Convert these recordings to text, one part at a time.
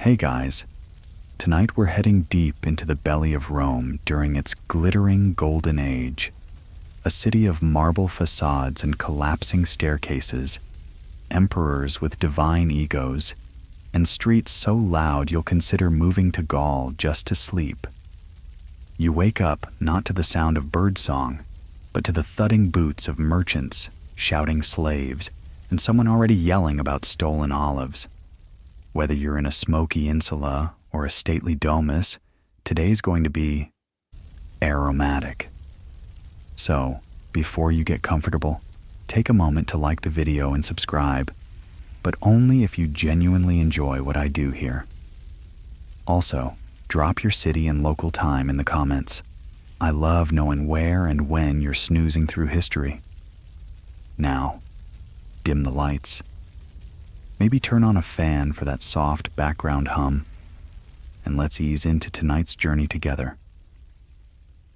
Hey guys, tonight we're heading deep into the belly of Rome during its glittering golden age. A city of marble facades and collapsing staircases, emperors with divine egos, and streets so loud you'll consider moving to Gaul just to sleep. You wake up not to the sound of birdsong, but to the thudding boots of merchants, shouting slaves, and someone already yelling about stolen olives. Whether you're in a smoky insula or a stately domus, today's going to be aromatic. So, before you get comfortable, take a moment to like the video and subscribe, but only if you genuinely enjoy what I do here. Also, drop your city and local time in the comments. I love knowing where and when you're snoozing through history. Now, dim the lights. Maybe turn on a fan for that soft background hum, and let's ease into tonight's journey together.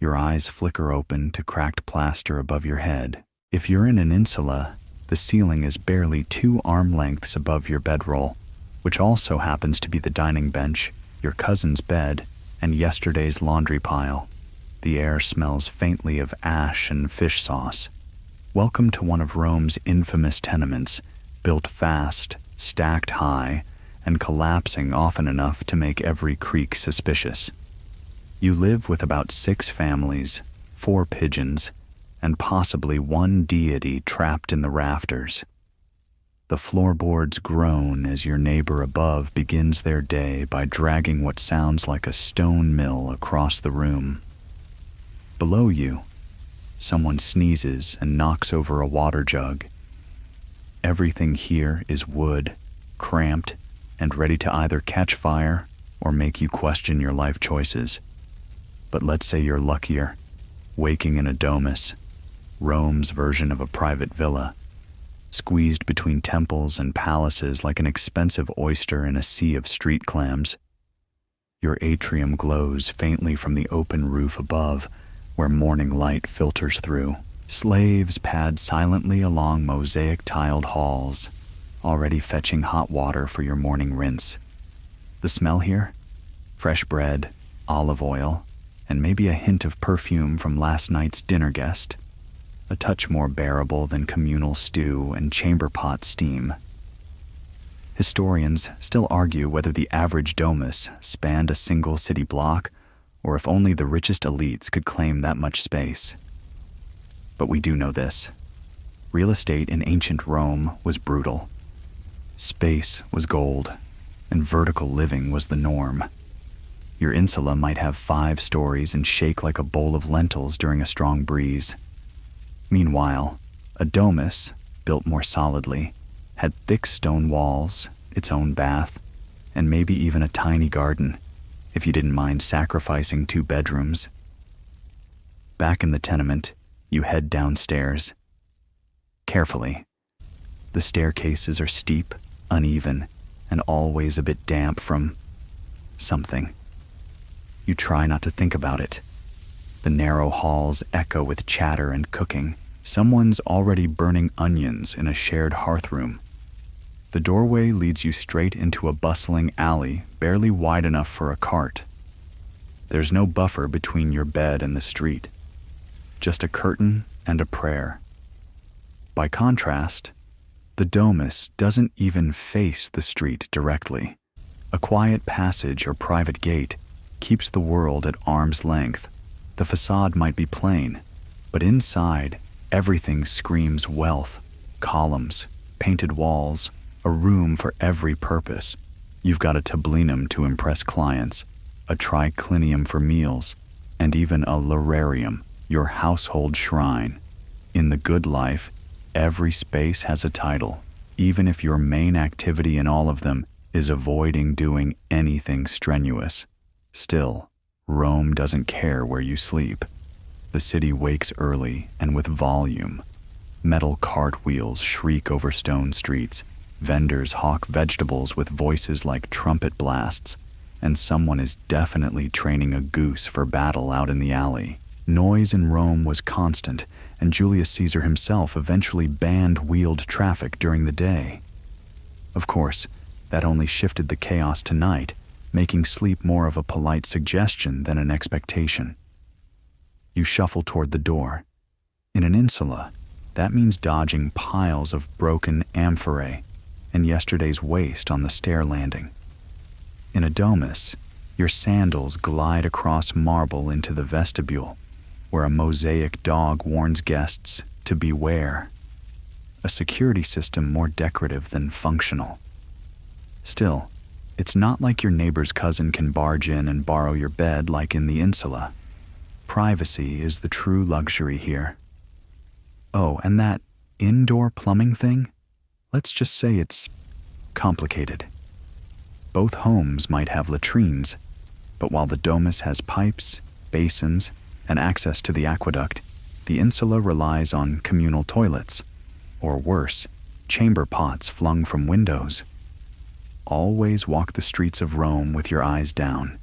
Your eyes flicker open to cracked plaster above your head. If you're in an insula, the ceiling is barely 2 arm lengths above your bedroll, which also happens to be the dining bench, your cousin's bed, and yesterday's laundry pile. The air smells faintly of ash and fish sauce. Welcome to one of Rome's infamous tenements, built fast, stacked high, and collapsing often enough to make every creak suspicious. You live with about 6 families, 4 pigeons, and possibly 1 deity trapped in the rafters. The floorboards groan as your neighbor above begins their day by dragging what sounds like a stone mill across the room. Below you, someone sneezes and knocks over a water jug. Everything here is wood, cramped, and ready to either catch fire or make you question your life choices. But let's say you're luckier, waking in a domus, Rome's version of a private villa, squeezed between temples and palaces like an expensive oyster in a sea of street clams. Your atrium glows faintly from the open roof above, where morning light filters through. Slaves pad silently along mosaic-tiled halls, already fetching hot water for your morning rinse. The smell here? Fresh bread, olive oil, and maybe a hint of perfume from last night's dinner guest. A touch more bearable than communal stew and chamber pot steam. Historians still argue whether the average domus spanned a single city block, or if only the richest elites could claim that much space. But we do know this. Real estate in ancient Rome was brutal. Space was gold, and vertical living was the norm. Your insula might have 5 stories and shake like a bowl of lentils during a strong breeze. Meanwhile, a domus, built more solidly, had thick stone walls, its own bath, and maybe even a tiny garden, if you didn't mind sacrificing 2 bedrooms. Back in the tenement, you head downstairs. Carefully. The staircases are steep, uneven, and always a bit damp from something. You try not to think about it. The narrow halls echo with chatter and cooking. Someone's already burning onions in a shared hearth room. The doorway leads you straight into a bustling alley barely wide enough for a cart. There's no buffer between your bed and the street. Just a curtain and a prayer. By contrast, the domus doesn't even face the street directly. A quiet passage or private gate keeps the world at arm's length. The facade might be plain, but inside, everything screams wealth, columns, painted walls, a room for every purpose. You've got a tablinum to impress clients, a triclinium for meals, and even a lararium, your household shrine. In the good life, every space has a title, even if your main activity in all of them is avoiding doing anything strenuous. Still, Rome doesn't care where you sleep. The city wakes early and with volume. Metal cartwheels shriek over stone streets. Vendors hawk vegetables with voices like trumpet blasts, and someone is definitely training a goose for battle out in the alley. Noise in Rome was constant, and Julius Caesar himself eventually banned wheeled traffic during the day. Of course, that only shifted the chaos to night, making sleep more of a polite suggestion than an expectation. You shuffle toward the door. In an insula, that means dodging piles of broken amphorae and yesterday's waste on the stair landing. In a domus, your sandals glide across marble into the vestibule, where a mosaic dog warns guests to beware. A security system more decorative than functional. Still, it's not like your neighbor's cousin can barge in and borrow your bed like in the insula. Privacy is the true luxury here. Oh, and that indoor plumbing thing? Let's just say it's complicated. Both homes might have latrines, but while the domus has pipes, basins, and access to the aqueduct, the insula relies on communal toilets, or worse, chamber pots flung from windows. Always walk the streets of Rome with your eyes down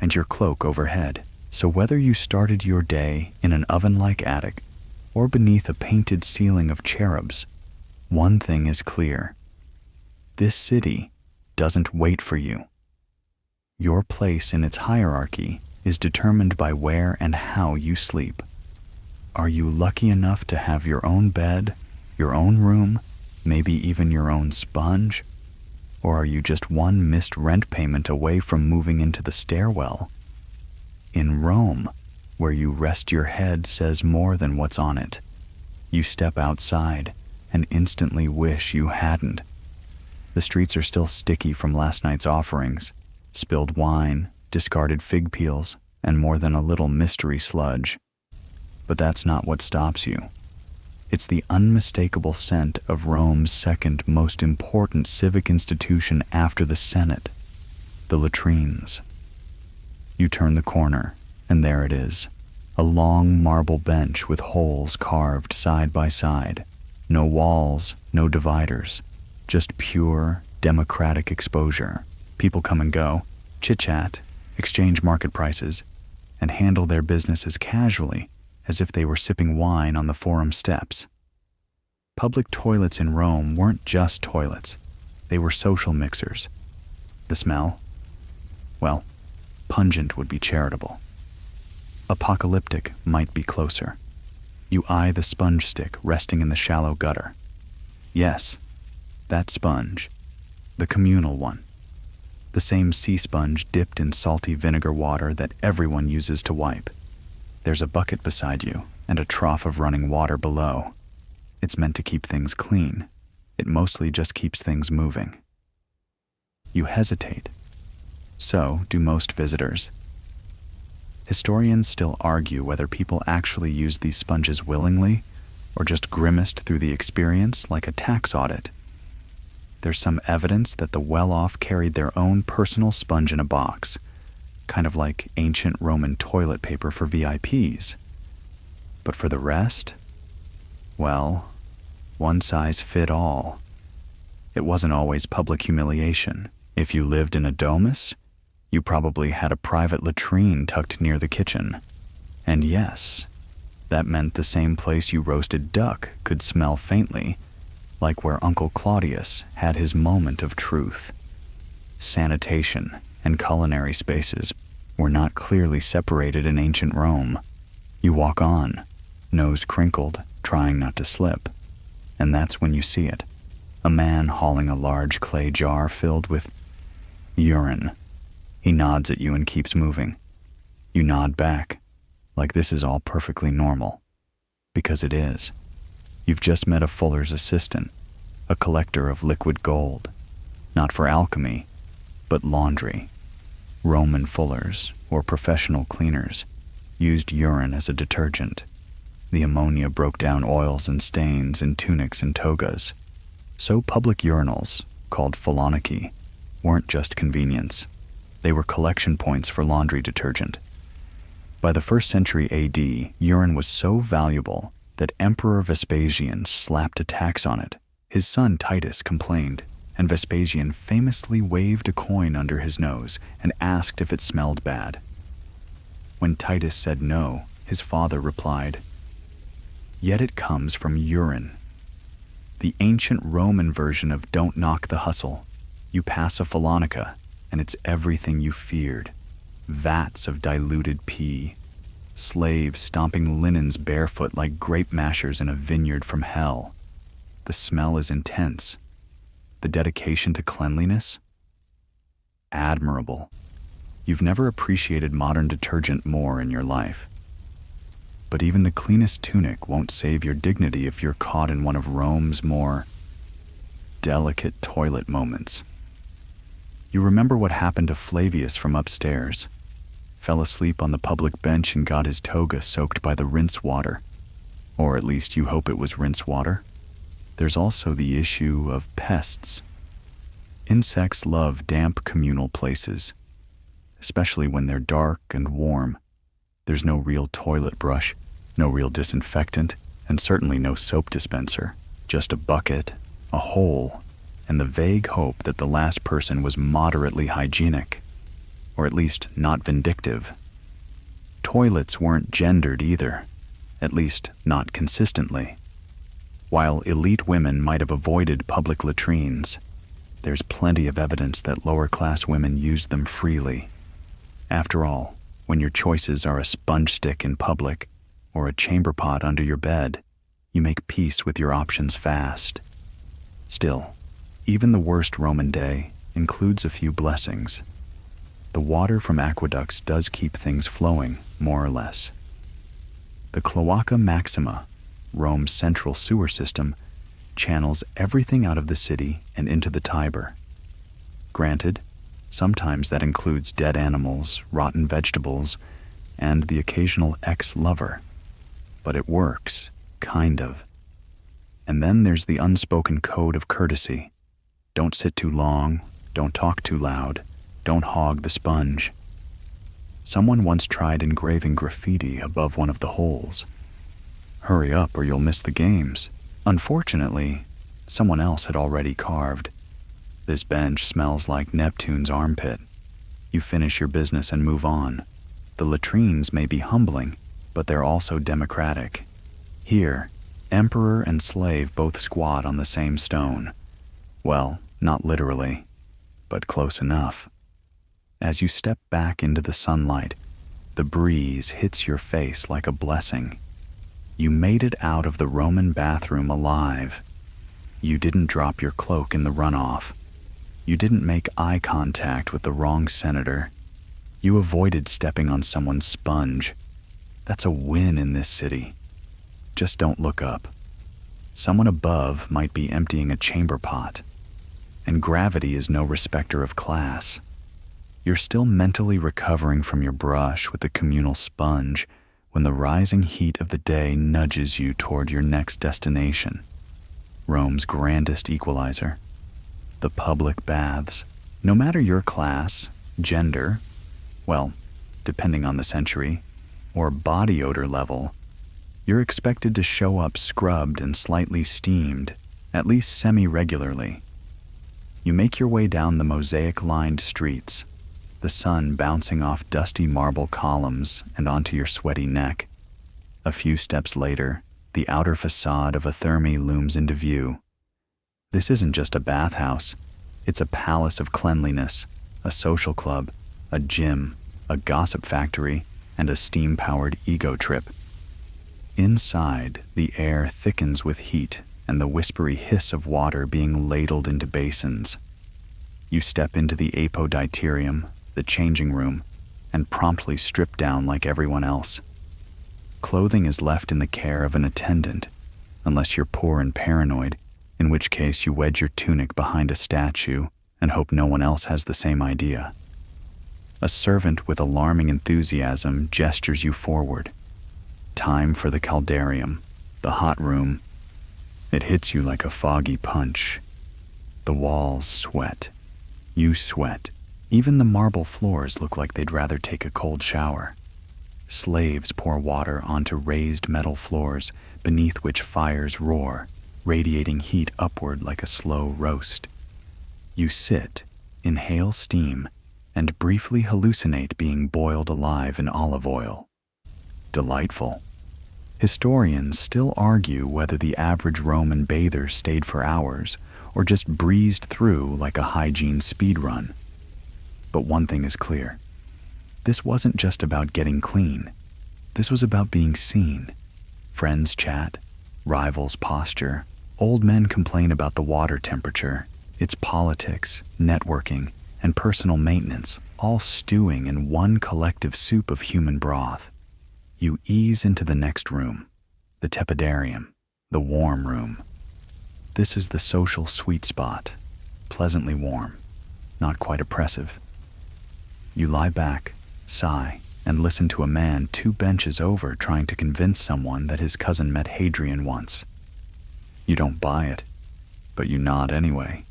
and your cloak overhead, so whether you started your day in an oven-like attic or beneath a painted ceiling of cherubs, one thing is clear. This city doesn't wait for you. Your place in its hierarchy is determined by where and how you sleep. Are you lucky enough to have your own bed, your own room, maybe even your own sponge? Or are you just one missed rent payment away from moving into the stairwell? In Rome, where you rest your head says more than what's on it. You step outside and instantly wish you hadn't. The streets are still sticky from last night's offerings, spilled wine, discarded fig peels, and more than a little mystery sludge. But that's not what stops you. It's the unmistakable scent of Rome's second most important civic institution after the Senate, the latrines. You turn the corner, and there it is, a long marble bench with holes carved side by side. No walls, no dividers, just pure, democratic exposure. People come and go, chit-chat, exchange market prices, and handle their business as casually as if they were sipping wine on the forum steps. Public toilets in Rome weren't just toilets. They were social mixers. The smell? Well, pungent would be charitable. Apocalyptic might be closer. You eye the sponge stick resting in the shallow gutter. Yes, that sponge. The communal one. The same sea sponge dipped in salty vinegar water that everyone uses to wipe. There's a bucket beside you and a trough of running water below. It's meant to keep things clean. It mostly just keeps things moving. You hesitate. So do most visitors. Historians still argue whether people actually used these sponges willingly or just grimaced through the experience like a tax audit. There's some evidence that the well-off carried their own personal sponge in a box, kind of like ancient Roman toilet paper for VIPs. But for the rest, well, one size fit all. It wasn't always public humiliation. If you lived in a domus, you probably had a private latrine tucked near the kitchen. And yes, that meant the same place you roasted duck could smell faintly, like where Uncle Claudius had his moment of truth. Sanitation and culinary spaces were not clearly separated in ancient Rome. You walk on, nose crinkled, trying not to slip, and that's when you see it. A man hauling a large clay jar filled with urine. He nods at you and keeps moving. You nod back, like this is all perfectly normal. Because it is. You've just met a fuller's assistant, a collector of liquid gold, not for alchemy, but laundry. Roman fullers, or professional cleaners, used urine as a detergent. The ammonia broke down oils and stains in tunics and togas. So public urinals, called philoniki, weren't just convenience. They were collection points for laundry detergent. By the 1st century AD, urine was so valuable that Emperor Vespasian slapped a tax on it. His son Titus complained, and Vespasian famously waved a coin under his nose and asked if it smelled bad. When Titus said no, his father replied, "Yet it comes from urine." The ancient Roman version of "don't knock the hustle." You pass a philonica, and it's everything you feared. Vats of diluted pee, slaves stomping linens barefoot like grape mashers in a vineyard from hell. The smell is intense. The dedication to cleanliness? Admirable. You've never appreciated modern detergent more in your life. But even the cleanest tunic won't save your dignity if you're caught in one of Rome's more delicate toilet moments. You remember what happened to Flavius from upstairs. Fell asleep on the public bench and got his toga soaked by the rinse water. Or at least you hope it was rinse water. There's also the issue of pests. Insects love damp communal places, especially when they're dark and warm. There's no real toilet brush, no real disinfectant, and certainly no soap dispenser. Just a bucket, a hole, and the vague hope that the last person was moderately hygienic, or at least not vindictive. Toilets weren't gendered either, at least not consistently. While elite women might have avoided public latrines, there's plenty of evidence that lower-class women used them freely. After all, when your choices are a sponge stick in public or a chamber pot under your bed, you make peace with your options fast. Still, even the worst Roman day includes a few blessings. The water from aqueducts does keep things flowing, more or less. The Cloaca Maxima, Rome's central sewer system, channels everything out of the city and into the Tiber. Granted, sometimes that includes dead animals, rotten vegetables, and the occasional ex-lover. But it works, kind of. And then there's the unspoken code of courtesy. Don't sit too long, don't talk too loud, don't hog the sponge. Someone once tried engraving graffiti above one of the holes. Hurry up or you'll miss the games. Unfortunately, someone else had already carved. This bench smells like Neptune's armpit. You finish your business and move on. The latrines may be humbling, but they're also democratic. Here, emperor and slave both squat on the same stone. Well, not literally, but close enough. As you step back into the sunlight, the breeze hits your face like a blessing. You made it out of the Roman bathroom alive. You didn't drop your cloak in the runoff. You didn't make eye contact with the wrong senator. You avoided stepping on someone's sponge. That's a win in this city. Just don't look up. Someone above might be emptying a chamber pot. And gravity is no respecter of class. You're still mentally recovering from your brush with the communal sponge when the rising heat of the day nudges you toward your next destination. Rome's grandest equalizer. The public baths. No matter your class, gender, well, depending on the century, or body odor level, you're expected to show up scrubbed and slightly steamed, at least semi-regularly. You make your way down the mosaic-lined streets, the sun bouncing off dusty marble columns and onto your sweaty neck. A few steps later, the outer facade of a therme looms into view. This isn't just a bathhouse. It's a palace of cleanliness, a social club, a gym, a gossip factory, and a steam-powered ego trip. Inside, the air thickens with heat and the whispery hiss of water being ladled into basins. You step into the apoditerium, the changing room, and promptly strip down like everyone else. Clothing is left in the care of an attendant, unless you're poor and paranoid, in which case you wedge your tunic behind a statue and hope no one else has the same idea. A servant with alarming enthusiasm gestures you forward. Time for the caldarium, the hot room. It hits you like a foggy punch. The walls sweat. You sweat. Even the marble floors look like they'd rather take a cold shower. Slaves pour water onto raised metal floors beneath which fires roar, radiating heat upward like a slow roast. You sit, inhale steam, and briefly hallucinate being boiled alive in olive oil. Delightful. Historians still argue whether the average Roman bather stayed for hours or just breezed through like a hygiene speed run. But one thing is clear. This wasn't just about getting clean. This was about being seen. Friends chat, rivals posture, old men complain about the water temperature. It's politics, networking, and personal maintenance, all stewing in one collective soup of human broth. You ease into the next room, the tepidarium, the warm room. This is the social sweet spot, pleasantly warm, not quite oppressive. You lie back, sigh, and listen to a man 2 benches over trying to convince someone that his cousin met Hadrian once. You don't buy it, but you nod anyway.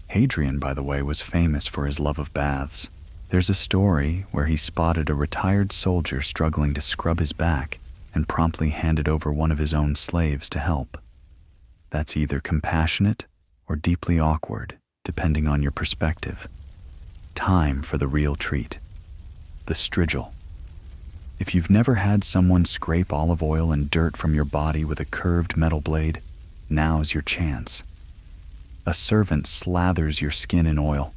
Hadrian, by the way, was famous for his love of baths. There's a story where he spotted a retired soldier struggling to scrub his back and promptly handed over one of his own slaves to help. That's either compassionate or deeply awkward, depending on your perspective. Time for the real treat. The strigil. If you've never had someone scrape olive oil and dirt from your body with a curved metal blade, now's your chance. A servant slathers your skin in oil,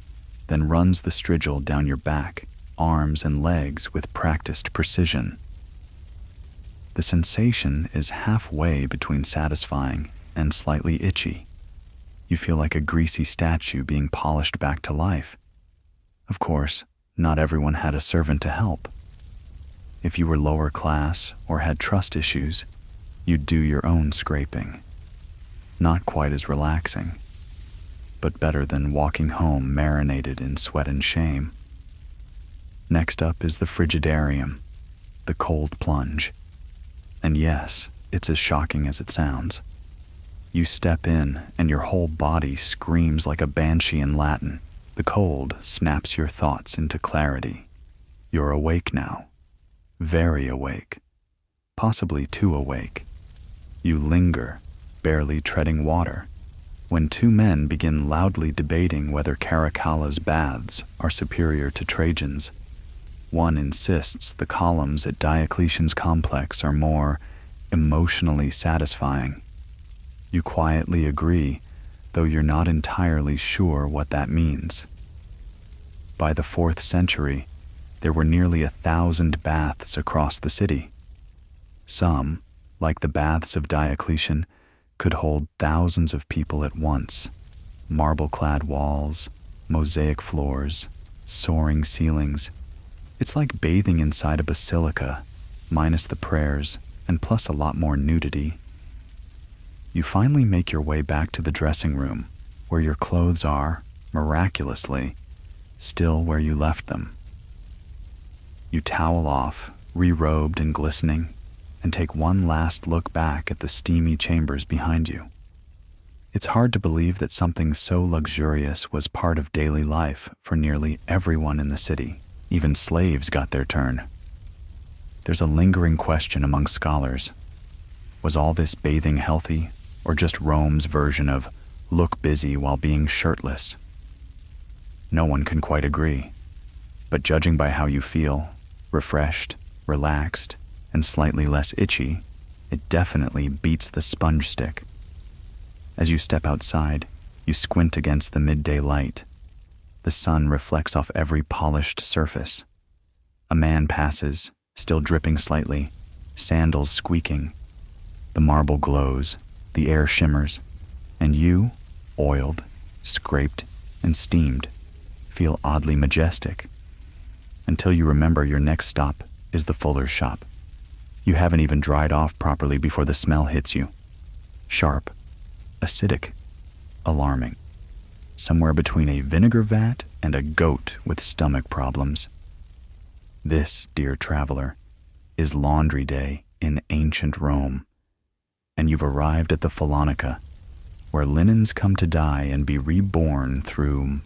then runs the strigil down your back, arms, and legs with practiced precision. The sensation is halfway between satisfying and slightly itchy. You feel like a greasy statue being polished back to life. Of course, not everyone had a servant to help. If you were lower class or had trust issues, you'd do your own scraping. Not quite as relaxing, but better than walking home marinated in sweat and shame. Next up is the frigidarium, the cold plunge. And yes, it's as shocking as it sounds. You step in and your whole body screams like a banshee in Latin. The cold snaps your thoughts into clarity. You're awake now. Very awake. Possibly too awake. You linger, barely treading water, when 2 men begin loudly debating whether Caracalla's baths are superior to Trajan's. One insists the columns at Diocletian's complex are more emotionally satisfying. You quietly agree, though you're not entirely sure what that means. By the 4th century, there were nearly 1,000 baths across the city. Some, like the baths of Diocletian, could hold thousands of people at once. Marble-clad walls, mosaic floors, soaring ceilings. It's like bathing inside a basilica, minus the prayers, and plus a lot more nudity. You finally make your way back to the dressing room, where your clothes are, miraculously, still where you left them. You towel off, re-robed and glistening, and take one last look back at the steamy chambers behind you. It's hard to believe that something so luxurious was part of daily life for nearly everyone in the city. Even slaves got their turn. There's a lingering question among scholars. Was all this bathing healthy, or just Rome's version of look busy while being shirtless? No one can quite agree, but judging by how you feel, refreshed, relaxed, and slightly less itchy, it definitely beats the sponge stick. As you step outside, you squint against the midday light. The sun reflects off every polished surface. A man passes, still dripping slightly, sandals squeaking. The marble glows, the air shimmers, and you, oiled, scraped, and steamed, feel oddly majestic. Until you remember your next stop is the fuller's shop. You haven't even dried off properly before the smell hits you. Sharp, acidic, alarming. Somewhere between a vinegar vat and a goat with stomach problems. This, dear traveler, is laundry day in ancient Rome, and you've arrived at the Phalanca, where linens come to die and be reborn through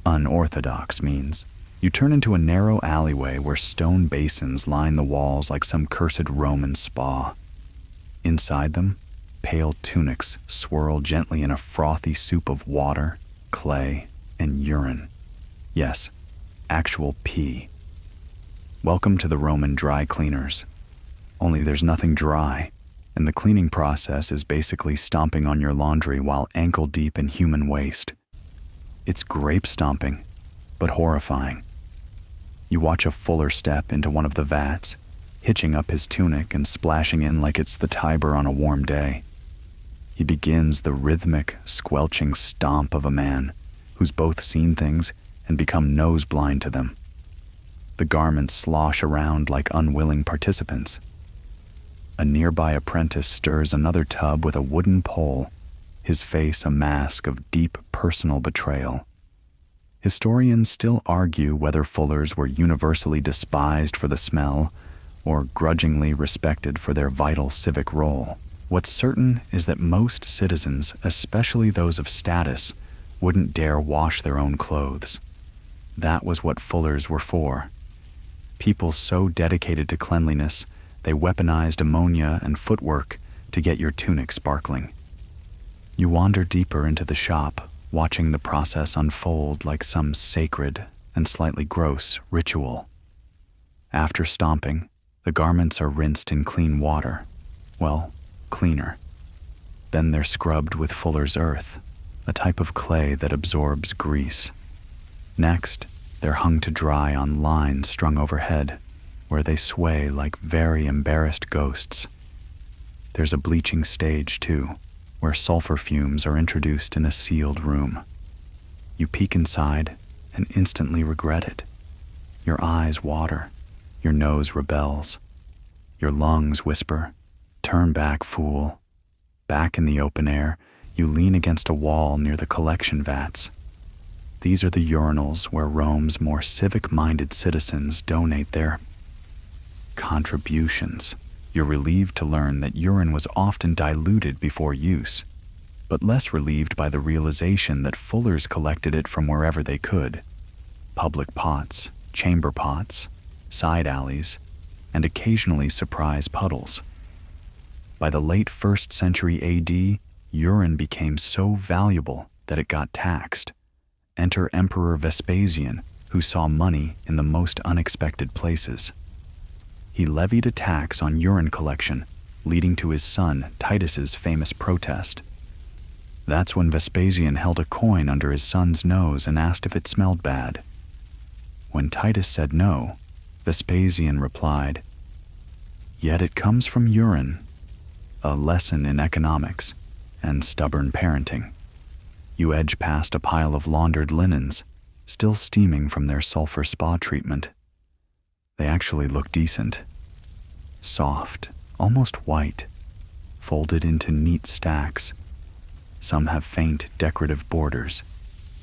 unorthodox means. You turn into a narrow alleyway where stone basins line the walls like some cursed Roman spa. Inside them, pale tunics swirl gently in a frothy soup of water, clay, and urine. Yes, actual pee. Welcome to the Roman dry cleaners. Only there's nothing dry, and the cleaning process is basically stomping on your laundry while ankle deep in human waste. It's grape stomping, but horrifying. You watch a Fuller step into one of the vats, hitching up his tunic and splashing in like it's the Tiber on a warm day. He begins the rhythmic, squelching stomp of a man who's both seen things and become nose-blind to them. The garments slosh around like unwilling participants. A nearby apprentice stirs another tub with a wooden pole, his face a mask of deep personal betrayal. Historians still argue whether Fullers were universally despised for the smell or grudgingly respected for their vital civic role. What's certain is that most citizens, especially those of status, wouldn't dare wash their own clothes. That was what Fullers were for. People so dedicated to cleanliness, they weaponized ammonia and footwork to get your tunic sparkling. You wander deeper into the shop, watching the process unfold like some sacred and slightly gross ritual. After stomping, the garments are rinsed in clean water. Well, cleaner. Then they're scrubbed with Fuller's earth, a type of clay that absorbs grease. Next, they're hung to dry on lines strung overhead, where they sway like very embarrassed ghosts. There's a bleaching stage, too, where sulfur fumes are introduced in a sealed room. You peek inside and instantly regret it. Your eyes water, your nose rebels, your lungs whisper, "Turn back, fool." Back in the open air, you lean against a wall near the collection vats. These are the urinals where Rome's more civic-minded citizens donate their contributions. You're relieved to learn that urine was often diluted before use, but less relieved by the realization that Fullers collected it from wherever they could: public pots, chamber pots, side alleys, and occasionally surprise puddles. By the late 1st century AD, urine became so valuable that it got taxed. Enter Emperor Vespasian, who saw money in the most unexpected places. He levied a tax on urine collection, leading to his son Titus's famous protest. That's when Vespasian held a coin under his son's nose and asked if it smelled bad. When Titus said no, Vespasian replied, "Yet it comes from urine," a lesson in economics and stubborn parenting. You edge past a pile of laundered linens, still steaming from their sulfur spa treatment. They actually look decent. Soft, almost white, folded into neat stacks. Some have faint decorative borders,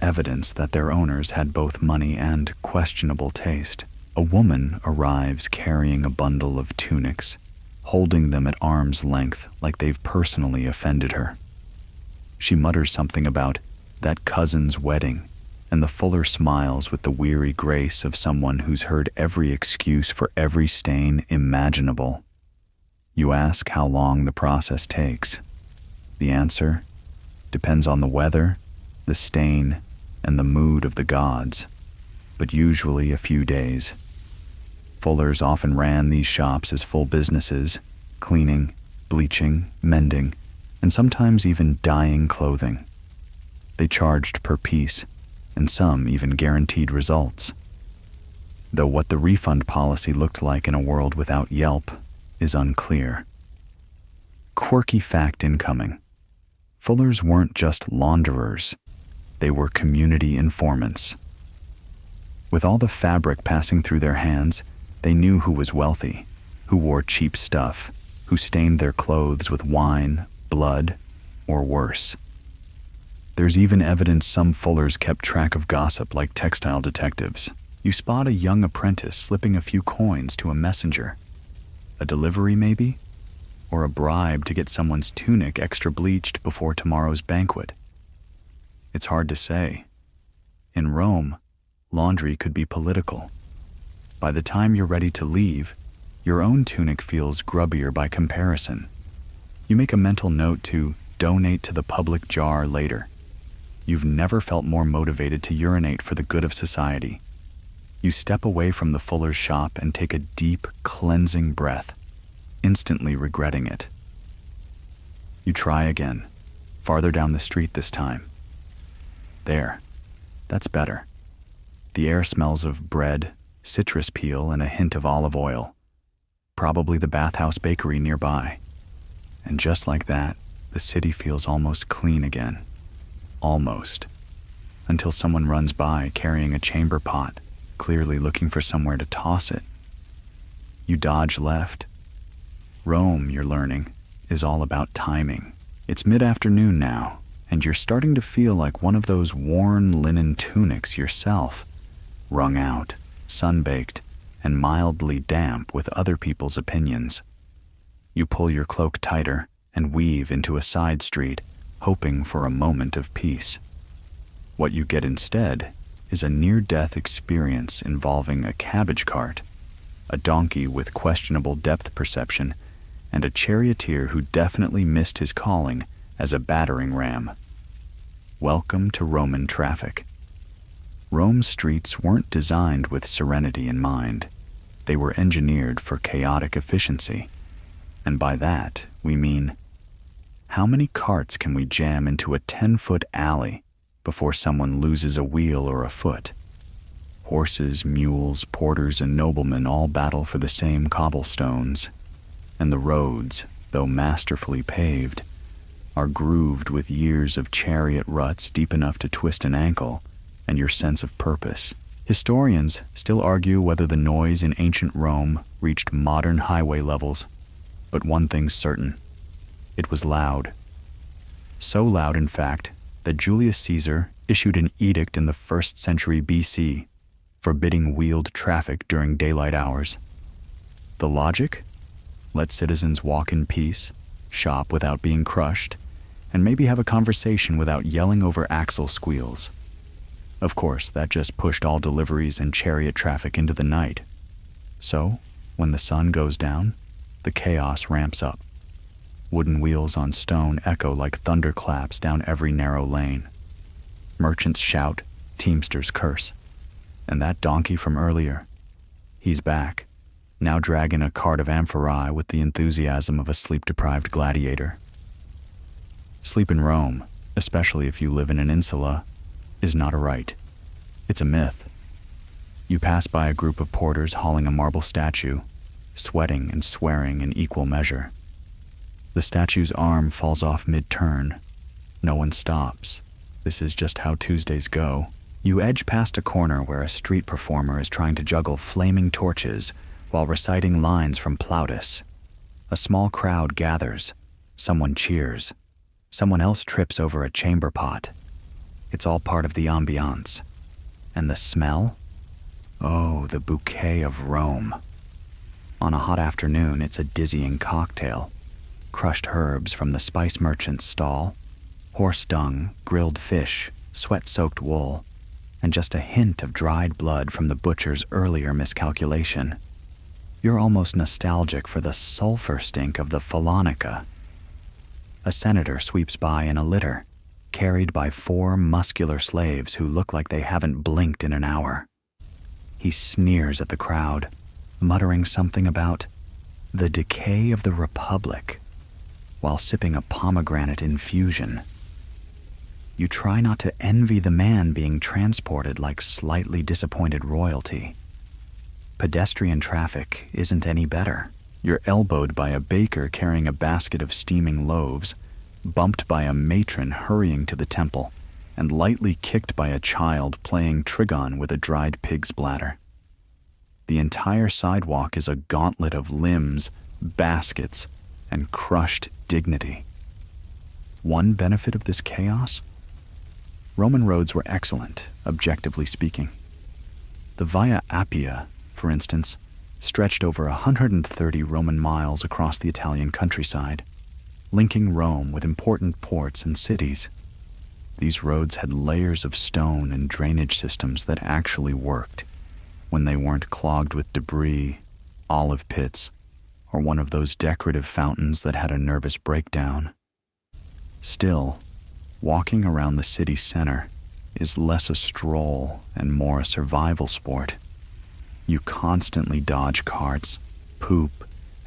evidence that their owners had both money and questionable taste. A woman arrives carrying a bundle of tunics, holding them at arm's length like they've personally offended her. She mutters something about that cousin's wedding, and the Fuller smiles with the weary grace of someone who's heard every excuse for every stain imaginable. You ask how long the process takes. The answer depends on the weather, the stain, and the mood of the gods, but usually a few days. Fullers often ran these shops as full businesses, cleaning, bleaching, mending, and sometimes even dyeing clothing. They charged per piece, and some even guaranteed results. Though what the refund policy looked like in a world without Yelp is unclear. Quirky fact incoming: Fullers weren't just launderers, they were community informants. With all the fabric passing through their hands, they knew who was wealthy, who wore cheap stuff, who stained their clothes with wine, blood, or worse. There's even evidence some Fullers kept track of gossip like textile detectives. You spot a young apprentice slipping a few coins to a messenger. A delivery, maybe? Or a bribe to get someone's tunic extra bleached before tomorrow's banquet. It's hard to say. In Rome, laundry could be political. By the time you're ready to leave, your own tunic feels grubbier by comparison. You make a mental note to donate to the public jar later. You've never felt more motivated to urinate for the good of society. You step away from the Fuller's shop and take a deep, cleansing breath, instantly regretting it. You try again, farther down the street this time. There, that's better. The air smells of bread, citrus peel, and a hint of olive oil. Probably the bathhouse bakery nearby. And just like that, the city feels almost clean again. Almost. Until someone runs by carrying a chamber pot, clearly looking for somewhere to toss it. You dodge left. Rome, you're learning, is all about timing. It's mid-afternoon now, and you're starting to feel like one of those worn linen tunics yourself, wrung out, sun-baked, and mildly damp with other people's opinions. You pull your cloak tighter and weave into a side street, hoping for a moment of peace. What you get instead is a near-death experience involving a cabbage cart, a donkey with questionable depth perception, and a charioteer who definitely missed his calling as a battering ram. Welcome to Roman traffic. Rome's streets weren't designed with serenity in mind. They were engineered for chaotic efficiency. And by that, we mean, how many carts can we jam into a 10-foot alley before someone loses a wheel or a foot? Horses, mules, porters, and noblemen all battle for the same cobblestones. And the roads, though masterfully paved, are grooved with years of chariot ruts deep enough to twist an ankle and your sense of purpose. Historians still argue whether the noise in ancient Rome reached modern highway levels, but one thing's certain: it was loud. So loud, in fact, that Julius Caesar issued an edict in the 1st century BC forbidding wheeled traffic during daylight hours. The logic? Let citizens walk in peace, shop without being crushed, and maybe have a conversation without yelling over axle squeals. Of course, that just pushed all deliveries and chariot traffic into the night. So, when the sun goes down, the chaos ramps up. Wooden wheels on stone echo like thunderclaps down every narrow lane. Merchants shout, teamsters curse. And that donkey from earlier, he's back, now dragging a cart of amphorae with the enthusiasm of a sleep-deprived gladiator. Sleep in Rome, especially if you live in an insula, is not a right. It's a myth. You pass by a group of porters hauling a marble statue, sweating and swearing in equal measure. The statue's arm falls off mid-turn. No one stops. This is just how Tuesdays go. You edge past a corner where a street performer is trying to juggle flaming torches while reciting lines from Plautus. A small crowd gathers. Someone cheers. Someone else trips over a chamber pot. It's all part of the ambiance. And the smell? Oh, the bouquet of Rome. On a hot afternoon, it's a dizzying cocktail. Crushed herbs from the spice merchant's stall, horse dung, grilled fish, sweat-soaked wool, and just a hint of dried blood from the butcher's earlier miscalculation. You're almost nostalgic for the sulfur stink of the Falonica. A senator sweeps by in a litter, carried by 4 muscular slaves who look like they haven't blinked in an hour. He sneers at the crowd, muttering something about the decay of the Republic, while sipping a pomegranate infusion. You try not to envy the man being transported like slightly disappointed royalty. Pedestrian traffic isn't any better. You're elbowed by a baker carrying a basket of steaming loaves, bumped by a matron hurrying to the temple, and lightly kicked by a child playing trigon with a dried pig's bladder. The entire sidewalk is a gauntlet of limbs, baskets, and crushed dignity. One benefit of this chaos? Roman roads were excellent, objectively speaking. The Via Appia, for instance, stretched over 130 Roman miles across the Italian countryside, linking Rome with important ports and cities. These roads had layers of stone and drainage systems that actually worked when they weren't clogged with debris, olive pits, or one of those decorative fountains that had a nervous breakdown. Still, walking around the city center is less a stroll and more a survival sport. You constantly dodge carts, poop,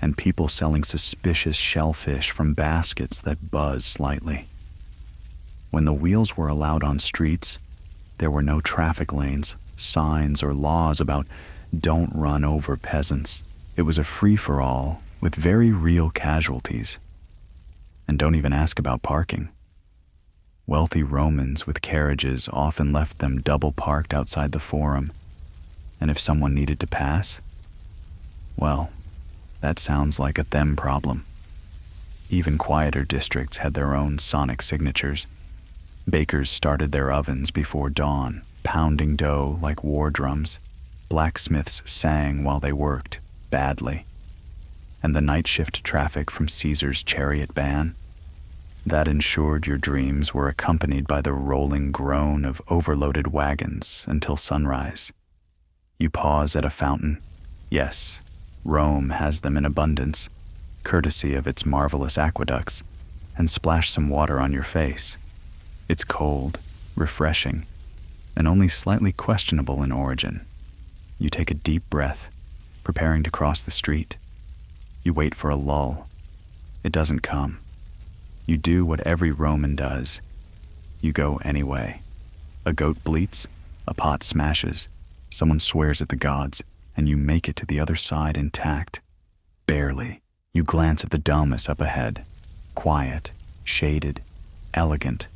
and people selling suspicious shellfish from baskets that buzz slightly. When the wheels were allowed on streets, there were no traffic lanes, signs, or laws about don't run over peasants. It was a free-for-all with very real casualties. And don't even ask about parking. Wealthy Romans with carriages often left them double parked outside the forum, and if someone needed to pass, well, that sounds like a them problem. Even quieter districts had their own sonic signatures. Bakers started their ovens before dawn, pounding dough like war drums. Blacksmiths sang while they worked, badly. And the night shift traffic from Caesar's chariot band, that ensured your dreams were accompanied by the rolling groan of overloaded wagons until sunrise. You pause at a fountain. Yes, Rome has them in abundance, courtesy of its marvelous aqueducts, and splash some water on your face. It's cold, refreshing, and only slightly questionable in origin. You take a deep breath, preparing to cross the street. You wait for a lull. It doesn't come. You do what every Roman does. You go anyway. A goat bleats, a pot smashes, someone swears at the gods, and you make it to the other side intact. Barely. You glance at the domus up ahead. Quiet, shaded, elegant.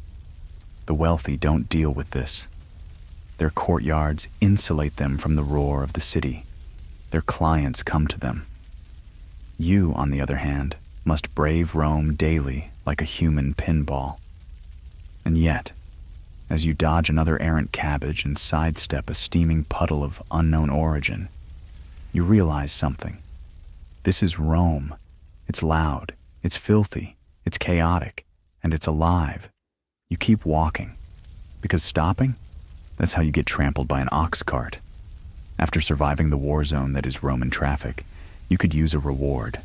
The wealthy don't deal with this. Their courtyards insulate them from the roar of the city. Their clients come to them. You, on the other hand, must brave Rome daily like a human pinball. And yet, as you dodge another errant cabbage and sidestep a steaming puddle of unknown origin, you realize something. This is Rome. It's loud, it's filthy, it's chaotic, and it's alive. You keep walking, because stopping, that's how you get trampled by an ox cart. After surviving the war zone that is Roman traffic, you could use a reward,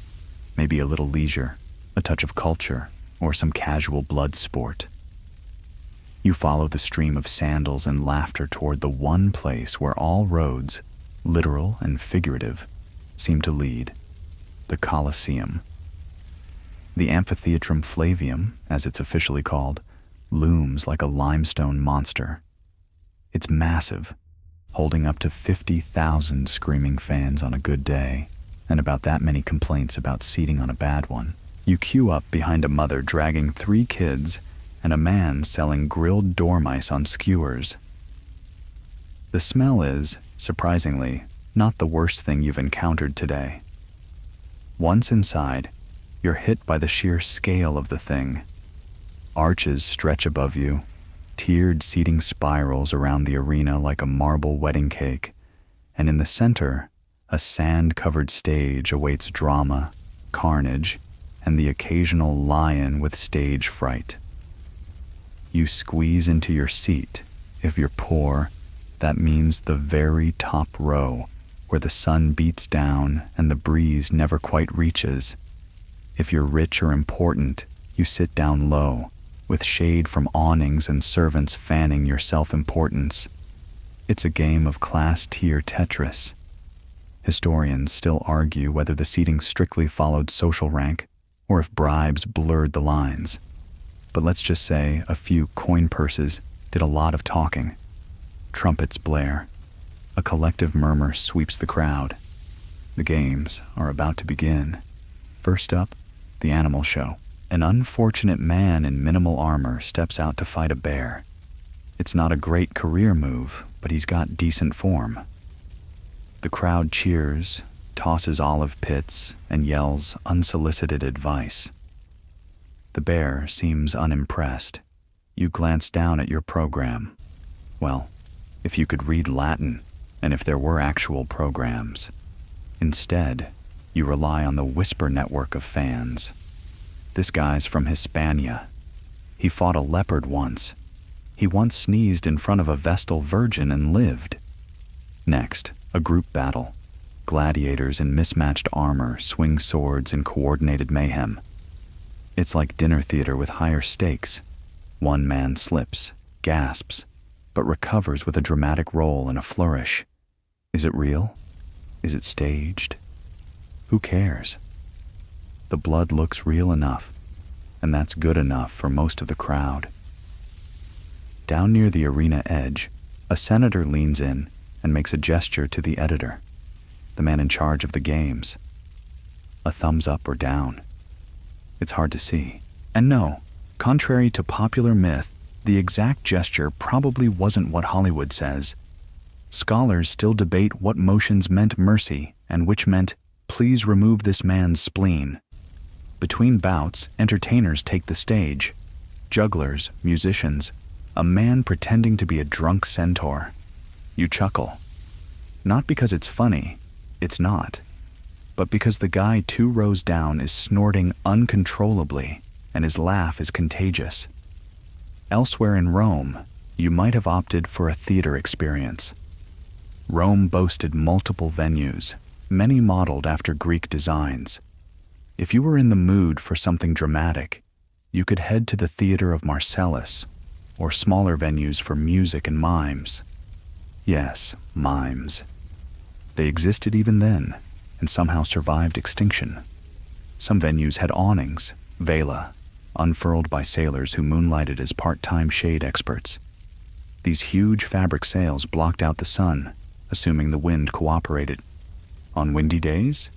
maybe a little leisure, a touch of culture, or some casual blood sport. You follow the stream of sandals and laughter toward the one place where all roads, literal and figurative, seem to lead, the Colosseum. The Amphitheatrum Flavium, as it's officially called, looms like a limestone monster. It's massive, holding up to 50,000 screaming fans on a good day, and about that many complaints about seating on a bad one. You queue up behind a mother dragging 3 kids and a man selling grilled dormice on skewers. The smell is, surprisingly, not the worst thing you've encountered today. Once inside, you're hit by the sheer scale of the thing. Arches stretch above you, tiered seating spirals around the arena like a marble wedding cake, and in the center, a sand-covered stage awaits drama, carnage, and the occasional lion with stage fright. You squeeze into your seat. If you're poor, that means the very top row, where the sun beats down and the breeze never quite reaches. If you're rich or important, you sit down low, with shade from awnings and servants fanning your self-importance. It's a game of class-tier Tetris. Historians still argue whether the seating strictly followed social rank or if bribes blurred the lines. But let's just say a few coin purses did a lot of talking. Trumpets blare. A collective murmur sweeps the crowd. The games are about to begin. First up, the animal show. An unfortunate man in minimal armor steps out to fight a bear. It's not a great career move, but he's got decent form. The crowd cheers, tosses olive pits, and yells unsolicited advice. The bear seems unimpressed. You glance down at your program. Well, if you could read Latin, and if there were actual programs. Instead, you rely on the whisper network of fans. This guy's from Hispania. He fought a leopard once. He once sneezed in front of a Vestal virgin and lived. Next, a group battle. Gladiators in mismatched armor swing swords in coordinated mayhem. It's like dinner theater with higher stakes. One man slips, gasps, but recovers with a dramatic roll and a flourish. Is it real? Is it staged? Who cares? The blood looks real enough, and that's good enough for most of the crowd. Down near the arena edge, a senator leans in, and makes a gesture to the editor, the man in charge of the games. A thumbs up or down. It's hard to see. And no, contrary to popular myth, the exact gesture probably wasn't what Hollywood says. Scholars still debate what motions meant mercy and which meant, please remove this man's spleen. Between bouts, entertainers take the stage. Jugglers, musicians, a man pretending to be a drunk centaur. You chuckle. Not because it's funny, it's not, but because the guy 2 rows down is snorting uncontrollably and his laugh is contagious. Elsewhere in Rome, you might have opted for a theater experience. Rome boasted multiple venues, many modeled after Greek designs. If you were in the mood for something dramatic, you could head to the theater of Marcellus, or smaller venues for music and mimes. Yes, mimes. They existed even then, and somehow survived extinction. Some venues had awnings, vela, unfurled by sailors who moonlighted as part-time shade experts. These huge fabric sails blocked out the sun, assuming the wind cooperated. On windy days?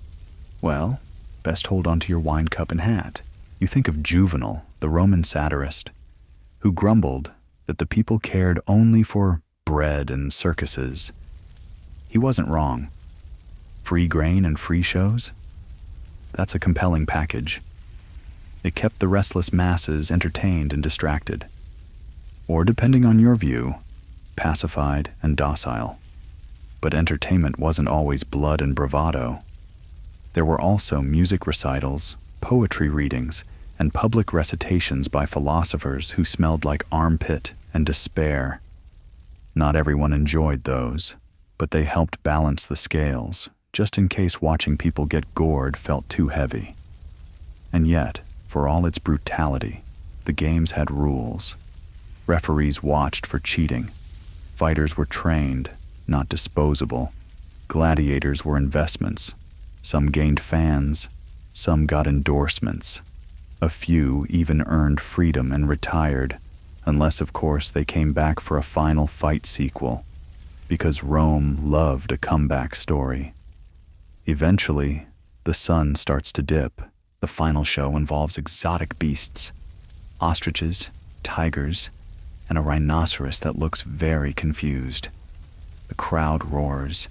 Well, best hold onto your wine cup and hat. You think of Juvenal, the Roman satirist, who grumbled that the people cared only for bread and circuses. He wasn't wrong. Free grain and free shows? That's a compelling package. It kept the restless masses entertained and distracted. Or, depending on your view, pacified and docile. But entertainment wasn't always blood and bravado. There were also music recitals, poetry readings, and public recitations by philosophers who smelled like armpit and despair. Not everyone enjoyed those, but they helped balance the scales, just in case watching people get gored felt too heavy. And yet, for all its brutality, the games had rules. Referees watched for cheating. Fighters were trained, not disposable. Gladiators were investments. Some gained fans, some got endorsements. A few even earned freedom and retired, unless of course they came back for a final fight sequel, because Rome loved a comeback story. Eventually, the sun starts to dip. The final show involves exotic beasts, ostriches, tigers, and a rhinoceros that looks very confused. The crowd roars.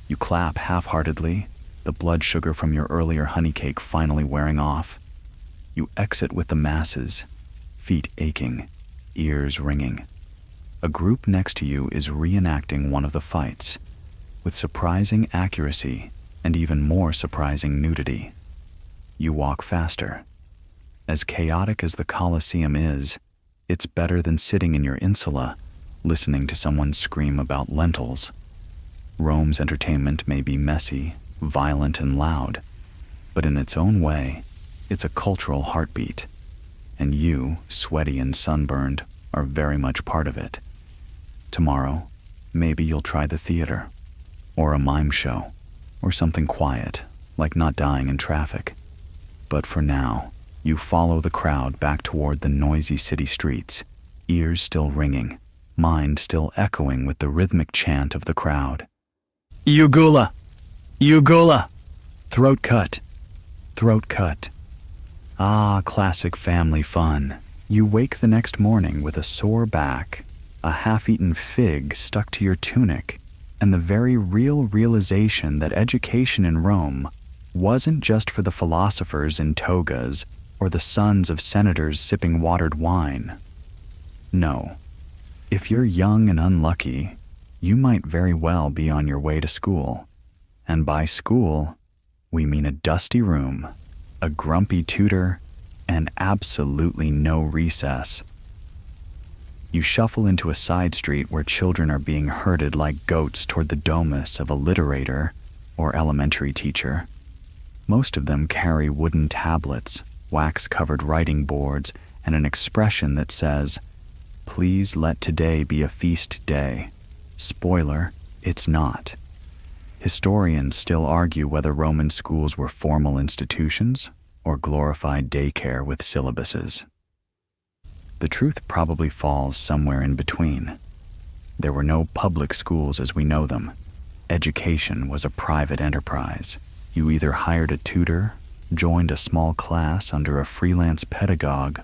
You clap half-heartedly, the blood sugar from your earlier honey cake finally wearing off. You exit with the masses, feet aching, ears ringing. A group next to you is reenacting one of the fights, with surprising accuracy and even more surprising nudity. You walk faster. As chaotic as the Colosseum is, it's better than sitting in your insula, listening to someone scream about lentils. Rome's entertainment may be messy, violent, and loud, but in its own way, it's a cultural heartbeat, and you, sweaty and sunburned, are very much part of it. Tomorrow, maybe you'll try the theater, or a mime show, or something quiet, like not dying in traffic. But for now, you follow the crowd back toward the noisy city streets, ears still ringing, mind still echoing with the rhythmic chant of the crowd. Ugula! Ugula! Throat cut. Throat cut. Ah, classic family fun. You wake the next morning with a sore back, a half-eaten fig stuck to your tunic, and the very real realization that education in Rome wasn't just for the philosophers in togas or the sons of senators sipping watered wine. No. If you're young and unlucky, you might very well be on your way to school. And by school, we mean a dusty room, a grumpy tutor, and absolutely no recess. You shuffle into a side street where children are being herded like goats toward the domus of a literator or elementary teacher. Most of them carry wooden tablets, wax-covered writing boards, and an expression that says, "Please let today be a feast day." Spoiler, it's not. Historians still argue whether Roman schools were formal institutions or glorified daycare with syllabuses. The truth probably falls somewhere in between. There were no public schools as we know them. Education was a private enterprise. You either hired a tutor, joined a small class under a freelance pedagogue,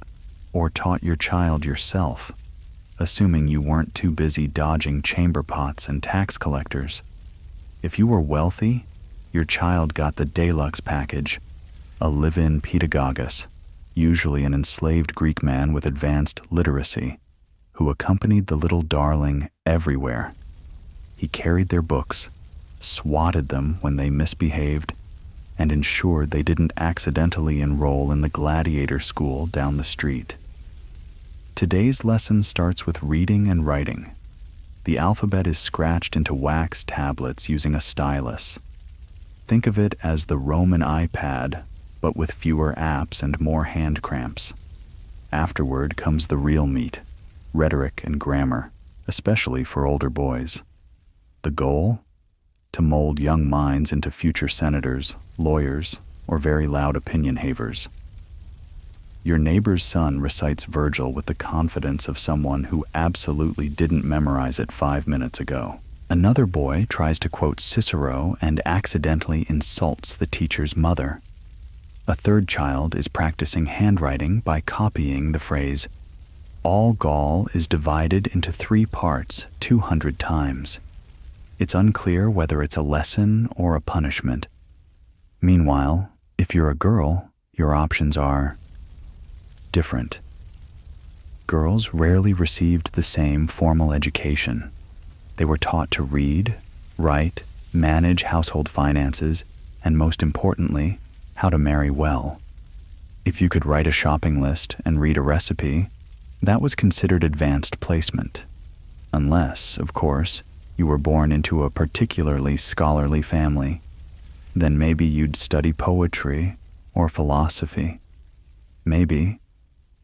or taught your child yourself, assuming you weren't too busy dodging chamber pots and tax collectors. If you were wealthy, your child got the deluxe package, a live-in pedagogus, usually an enslaved Greek man with advanced literacy, who accompanied the little darling everywhere. He carried their books, swatted them when they misbehaved, and ensured they didn't accidentally enroll in the gladiator school down the street. Today's lesson starts with reading and writing. The alphabet is scratched into wax tablets using a stylus. Think of it as the Roman iPad, but with fewer apps and more hand cramps. Afterward comes the real meat, rhetoric and grammar, especially for older boys. The goal? To mold young minds into future senators, lawyers, or very loud opinion havers. Your neighbor's son recites Virgil with the confidence of someone who absolutely didn't memorize it 5 minutes ago. Another boy tries to quote Cicero and accidentally insults the teacher's mother. A third child is practicing handwriting by copying the phrase, "All Gaul is divided into 3 parts 200 times." It's unclear whether it's a lesson or a punishment. Meanwhile, if you're a girl, your options are different. Girls rarely received the same formal education. They were taught to read, write, manage household finances, and most importantly, how to marry well. If you could write a shopping list and read a recipe, that was considered advanced placement. Unless, of course, you were born into a particularly scholarly family. Then maybe you'd study poetry or philosophy. Maybe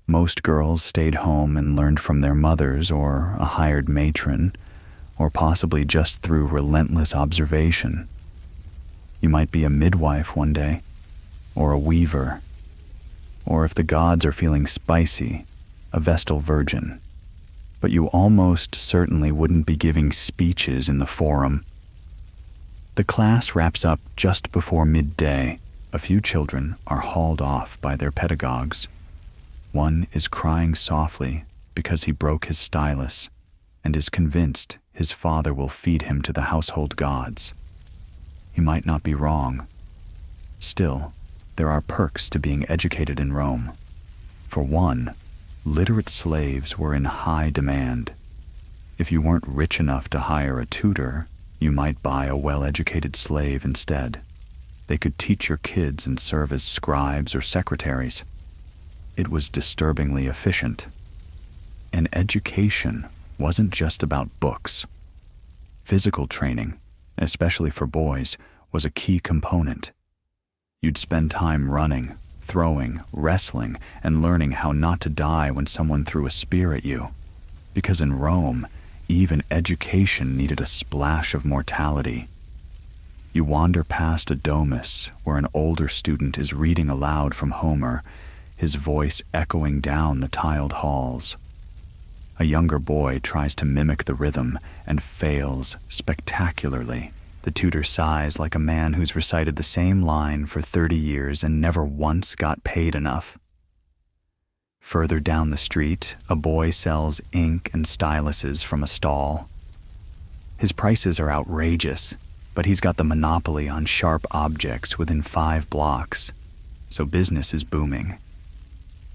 most girls stayed home and learned from their mothers or a hired matron, or possibly just through relentless observation. You might be a midwife one day, or a weaver, or if the gods are feeling spicy, a Vestal virgin. But you almost certainly wouldn't be giving speeches in the forum. The class wraps up just before midday. A few children are hauled off by their pedagogues. One is crying softly because he broke his stylus and is convinced his father will feed him to the household gods. He might not be wrong. Still, there are perks to being educated in Rome. For one, literate slaves were in high demand. If you weren't rich enough to hire a tutor, you might buy a well-educated slave instead. They could teach your kids and serve as scribes or secretaries. It was disturbingly efficient. And education wasn't just about books. Physical training, especially for boys, was a key component. You'd spend time running, throwing, wrestling, and learning how not to die when someone threw a spear at you. Because in Rome, even education needed a splash of mortality. You wander past a domus where an older student is reading aloud from Homer, his voice echoing down the tiled halls. A younger boy tries to mimic the rhythm and fails spectacularly. The tutor sighs like a man who's recited the same line for 30 years and never once got paid enough. Further down the street, a boy sells ink and styluses from a stall. His prices are outrageous, but he's got the monopoly on sharp objects within 5 blocks, so business is booming.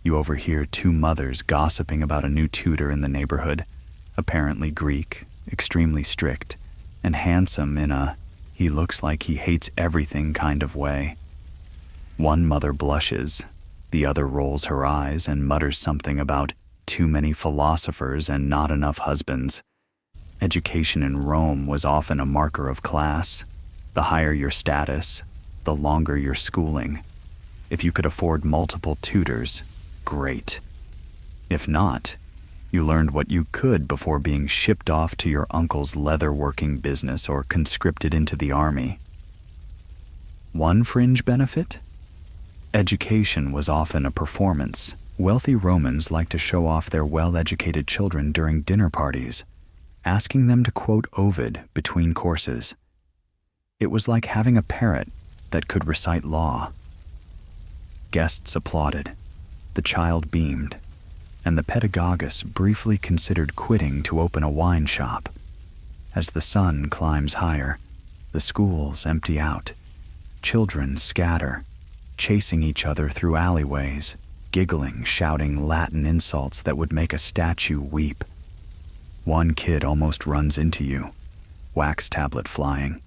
You overhear 2 mothers gossiping about a new tutor in the neighborhood, apparently Greek, extremely strict, and handsome in a he looks like he hates everything kind of way. One mother blushes, the other rolls her eyes and mutters something about too many philosophers and not enough husbands. Education in Rome was often a marker of class. The higher your status, the longer your schooling. If you could afford multiple tutors, great. If not, you learned what you could before being shipped off to your uncle's leather-working business or conscripted into the army. One fringe benefit? Education was often a performance. Wealthy Romans liked to show off their well-educated children during dinner parties. asking them to quote Ovid between courses. It was like having a parrot that could recite law. Guests applauded, the child beamed, and the pedagogus briefly considered quitting to open a wine shop. As the sun climbs higher, the schools empty out. Children scatter, chasing each other through alleyways, giggling, shouting Latin insults that would make a statue weep. One kid almost runs into you, wax tablet flying.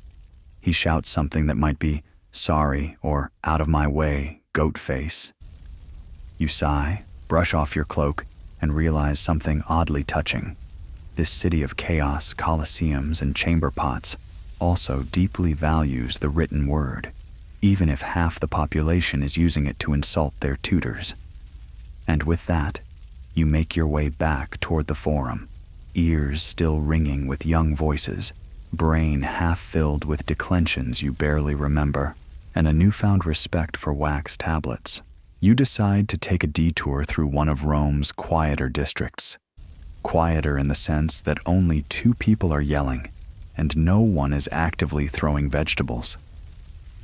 He shouts something that might be sorry or out of my way, goat face. You sigh, brush off your cloak, and realize something oddly touching. This city of chaos, coliseums, and chamber pots also deeply values the written word, even if half the population is using it to insult their tutors. And with that, you make your way back toward the forum, ears still ringing with young voices, brain half filled with declensions you barely remember, and a newfound respect for wax tablets. You decide to take a detour through one of Rome's quieter districts. Quieter in the sense that only 2 people are yelling, and no one is actively throwing vegetables.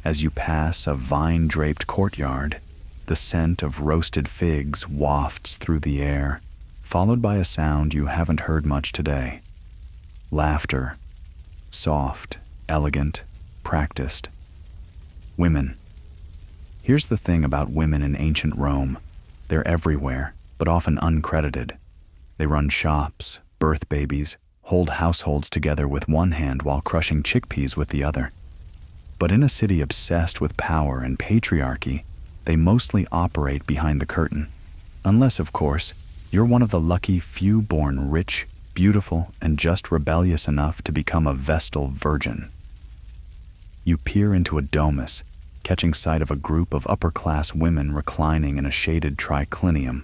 As you pass a vine-draped courtyard, the scent of roasted figs wafts through the air, followed by a sound you haven't heard much today. Laughter. Soft, elegant, practiced. Women. Here's the thing about women in ancient Rome. They're everywhere, but often uncredited. They run shops, birth babies, hold households together with one hand while crushing chickpeas with the other. But in a city obsessed with power and patriarchy, they mostly operate behind the curtain. Unless, of course, you're one of the lucky few born rich, beautiful, and just rebellious enough to become a Vestal virgin. You peer into a domus, catching sight of a group of upper-class women reclining in a shaded triclinium.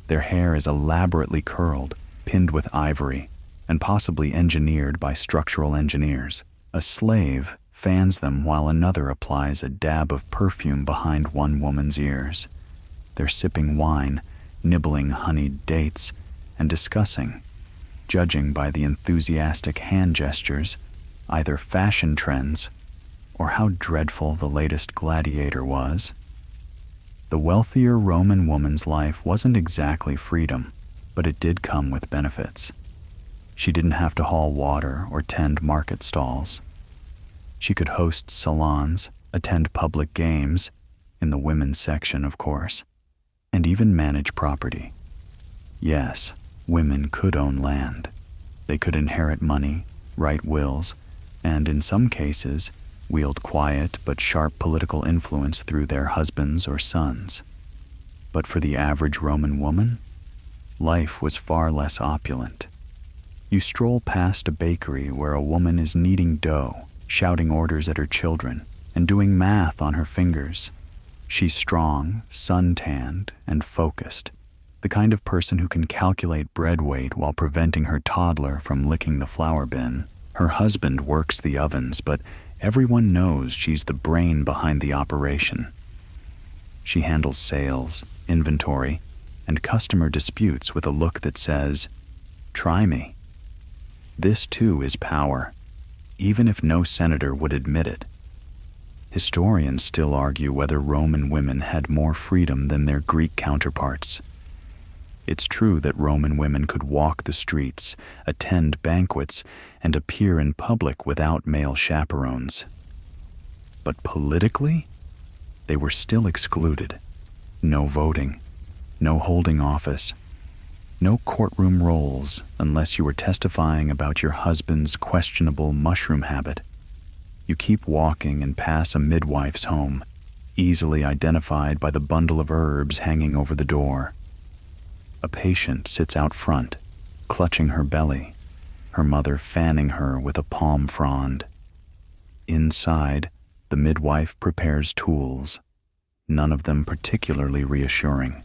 Their hair is elaborately curled, pinned with ivory, and possibly engineered by structural engineers. A slave fans them while another applies a dab of perfume behind one woman's ears. They're sipping wine, nibbling honeyed dates, and discussing, judging by the enthusiastic hand gestures, either fashion trends or how dreadful the latest gladiator was. The wealthier Roman woman's life wasn't exactly freedom, but it did come with benefits. She didn't have to haul water or tend market stalls. She could host salons, attend public games, in the women's section, of course, and even manage property. Yes, women could own land. They could inherit money, write wills, and in some cases, wield quiet but sharp political influence through their husbands or sons. But for the average Roman woman, life was far less opulent. You stroll past a bakery where a woman is kneading dough, shouting orders at her children, and doing math on her fingers. She's strong, sun-tanned, and focused, the kind of person who can calculate bread weight while preventing her toddler from licking the flour bin. Her husband works the ovens, but everyone knows she's the brain behind the operation. She handles sales, inventory, and customer disputes with a look that says, "Try me." This too is power, even if no senator would admit it. Historians still argue whether Roman women had more freedom than their Greek counterparts. It's true that Roman women could walk the streets, attend banquets, and appear in public without male chaperones. But politically, they were still excluded. No voting, no holding office, no courtroom roles unless you were testifying about your husband's questionable mushroom habit. You keep walking and pass a midwife's home, easily identified by the bundle of herbs hanging over the door. A patient sits out front, clutching her belly, her mother fanning her with a palm frond. Inside, the midwife prepares tools, none of them particularly reassuring.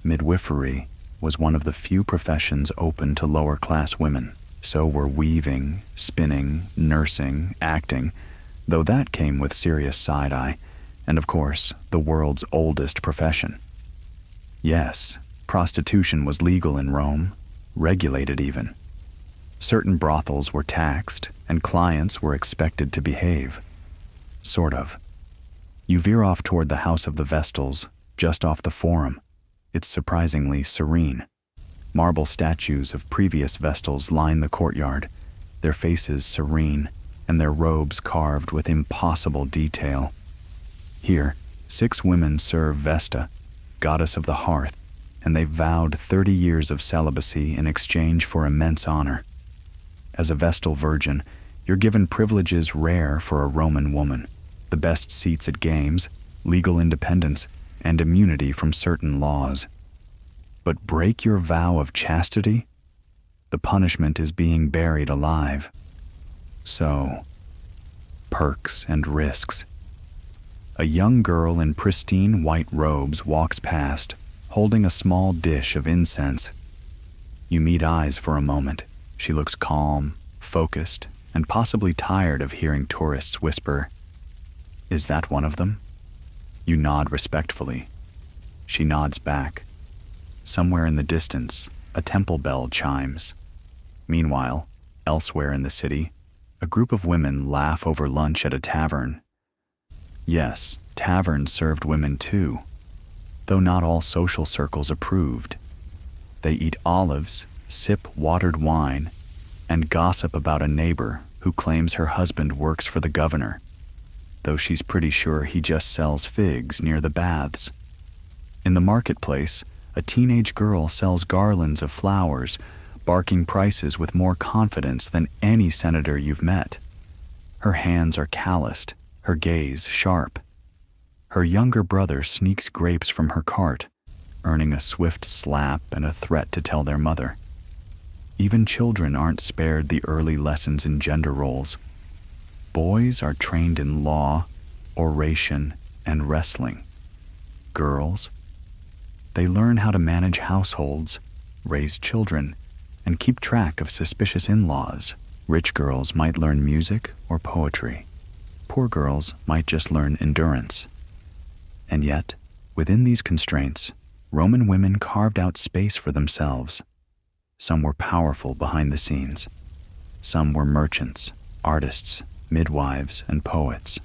Midwifery was one of the few professions open to lower-class women. So were weaving, spinning, nursing, acting, though that came with serious side-eye, and of course, the world's oldest profession. Yes, prostitution was legal in Rome, regulated even. Certain brothels were taxed, and clients were expected to behave. Sort of. You veer off toward the House of the Vestals, just off the Forum. It's surprisingly serene. Marble statues of previous Vestals line the courtyard, their faces serene, and their robes carved with impossible detail. Here, 6 women serve Vesta, goddess of the hearth, and they vowed 30 years of celibacy in exchange for immense honor. As a Vestal virgin, you're given privileges rare for a Roman woman: the best seats at games, legal independence, and immunity from certain laws. But break your vow of chastity? The punishment is being buried alive. So, perks and risks. A young girl in pristine white robes walks past, holding a small dish of incense. You meet eyes for a moment. She looks calm, focused, and possibly tired of hearing tourists whisper, "Is that one of them?" You nod respectfully. She nods back. Somewhere in the distance, a temple bell chimes. Meanwhile, elsewhere in the city, a group of women laugh over lunch at a tavern. Yes, taverns served women too, though not all social circles approved. They eat olives, sip watered wine, and gossip about a neighbor who claims her husband works for the governor, though she's pretty sure he just sells figs near the baths. In the marketplace, a teenage girl sells garlands of flowers, barking prices with more confidence than any senator you've met. Her hands are calloused, her gaze sharp. Her younger brother sneaks grapes from her cart, earning a swift slap and a threat to tell their mother. Even children aren't spared the early lessons in gender roles. Boys are trained in law, oration, and wrestling. Girls, they learn how to manage households, raise children, and keep track of suspicious in-laws. Rich girls might learn music or poetry. Poor girls might just learn endurance. And yet, within these constraints, Roman women carved out space for themselves. Some were powerful behind the scenes. Some were merchants, artists, midwives, and poets.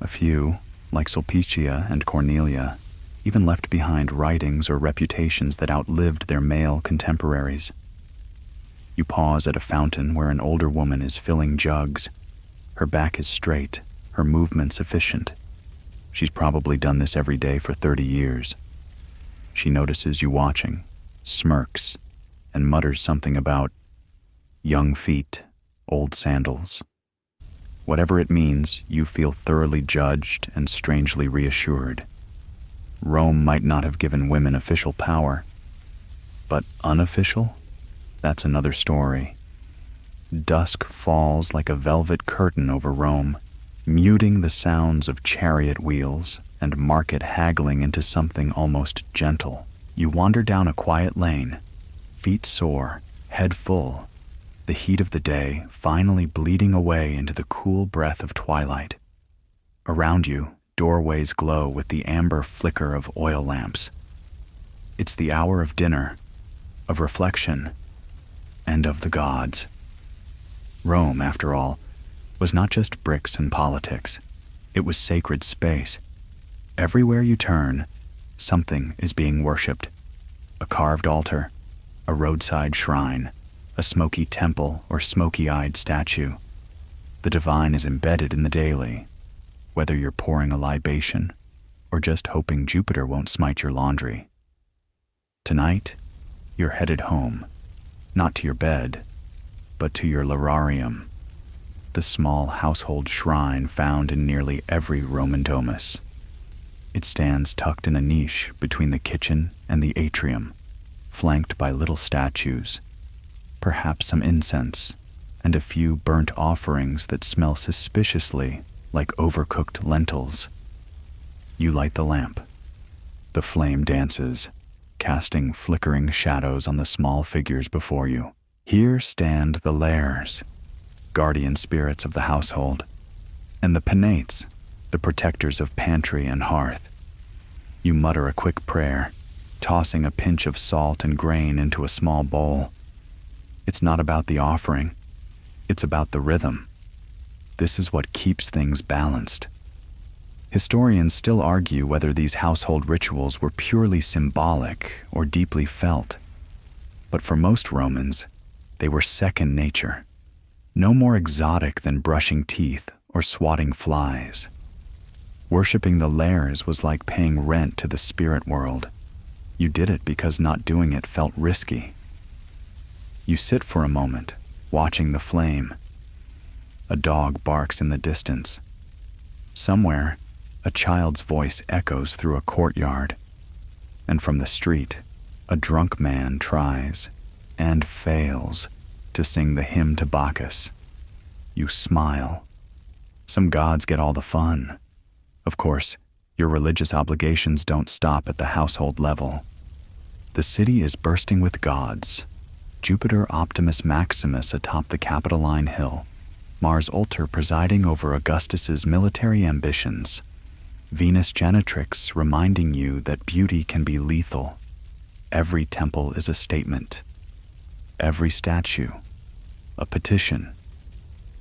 A few, like Sulpicia and Cornelia, even left behind writings or reputations that outlived their male contemporaries. You pause at a fountain where an older woman is filling jugs. Her back is straight, her movements efficient. She's probably done this every day for 30 years. She notices you watching, smirks, and mutters something about young feet, old sandals. Whatever it means, you feel thoroughly judged and strangely reassured. Rome might not have given women official power, but unofficial? That's another story. Dusk falls like a velvet curtain over Rome, muting the sounds of chariot wheels and market haggling into something almost gentle. You wander down a quiet lane, feet sore, head full, the heat of the day finally bleeding away into the cool breath of twilight. Around you, doorways glow with the amber flicker of oil lamps. It's the hour of dinner, of reflection, and of the gods. Rome, after all, was not just bricks and politics. It was sacred space. Everywhere you turn, something is being worshipped. A carved altar, a roadside shrine, a smoky temple or smoky-eyed statue. The divine is embedded in the daily, whether you're pouring a libation or just hoping Jupiter won't smite your laundry. Tonight, you're headed home, not to your bed, but to your lararium, the small household shrine found in nearly every Roman domus. It stands tucked in a niche between the kitchen and the atrium, flanked by little statues, perhaps some incense, and a few burnt offerings that smell suspiciously like overcooked lentils. You light the lamp. The flame dances, casting flickering shadows on the small figures before you. Here stand the lares, guardian spirits of the household, and the penates, the protectors of pantry and hearth. You mutter a quick prayer, tossing a pinch of salt and grain into a small bowl. It's not about the offering, it's about the rhythm. This is what keeps things balanced. Historians still argue whether these household rituals were purely symbolic or deeply felt. But for most Romans, they were second nature, no more exotic than brushing teeth or swatting flies. Worshipping the Lares was like paying rent to the spirit world. You did it because not doing it felt risky. You sit for a moment, watching the flame. A dog barks in the distance. Somewhere, a child's voice echoes through a courtyard. And from the street, a drunk man tries, and fails, to sing the hymn to Bacchus. You smile. Some gods get all the fun. Of course, your religious obligations don't stop at the household level. The city is bursting with gods. Jupiter Optimus Maximus atop the Capitoline Hill, Mars Ultor presiding over Augustus's military ambitions, Venus Genetrix reminding you that beauty can be lethal. Every temple is a statement. Every statue, a petition.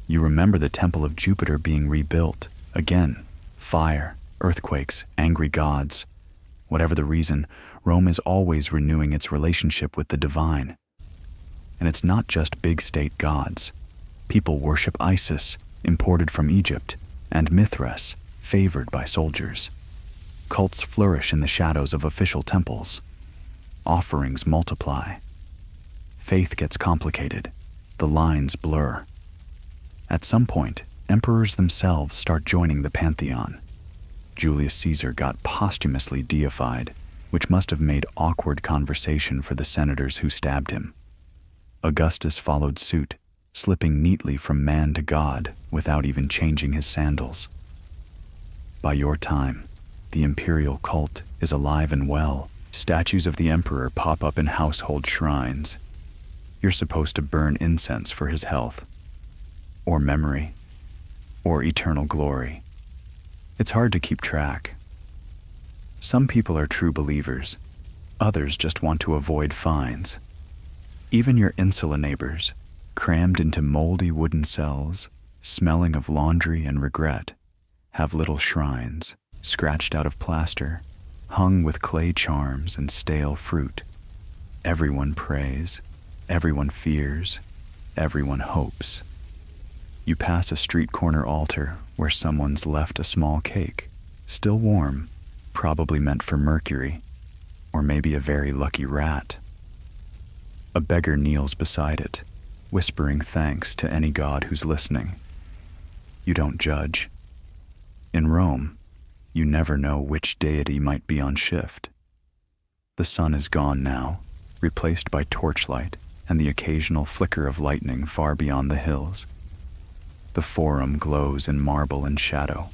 You remember the temple of Jupiter being rebuilt. Again, fire, earthquakes, angry gods. Whatever the reason, Rome is always renewing its relationship with the divine. And it's not just big state gods. People worship Isis, imported from Egypt, and Mithras, favored by soldiers. Cults flourish in the shadows of official temples. Offerings multiply. Faith gets complicated. The lines blur. At some point, emperors themselves start joining the pantheon. Julius Caesar got posthumously deified, which must have made awkward conversation for the senators who stabbed him. Augustus followed suit, slipping neatly from man to god without even changing his sandals. By your time, the imperial cult is alive and well. Statues of the emperor pop up in household shrines. You're supposed to burn incense for his health, or memory, or eternal glory. It's hard to keep track. Some people are true believers. Others just want to avoid fines. Even your insular neighbors, crammed into moldy wooden cells, smelling of laundry and regret, have little shrines, scratched out of plaster, hung with clay charms and stale fruit. Everyone prays, everyone fears, everyone hopes. You pass a street corner altar where someone's left a small cake, still warm, probably meant for Mercury, or maybe a very lucky rat. A beggar kneels beside it, whispering thanks to any god who's listening. You don't judge. In Rome, you never know which deity might be on shift. The sun is gone now, replaced by torchlight and the occasional flicker of lightning far beyond the hills. The forum glows in marble and shadow.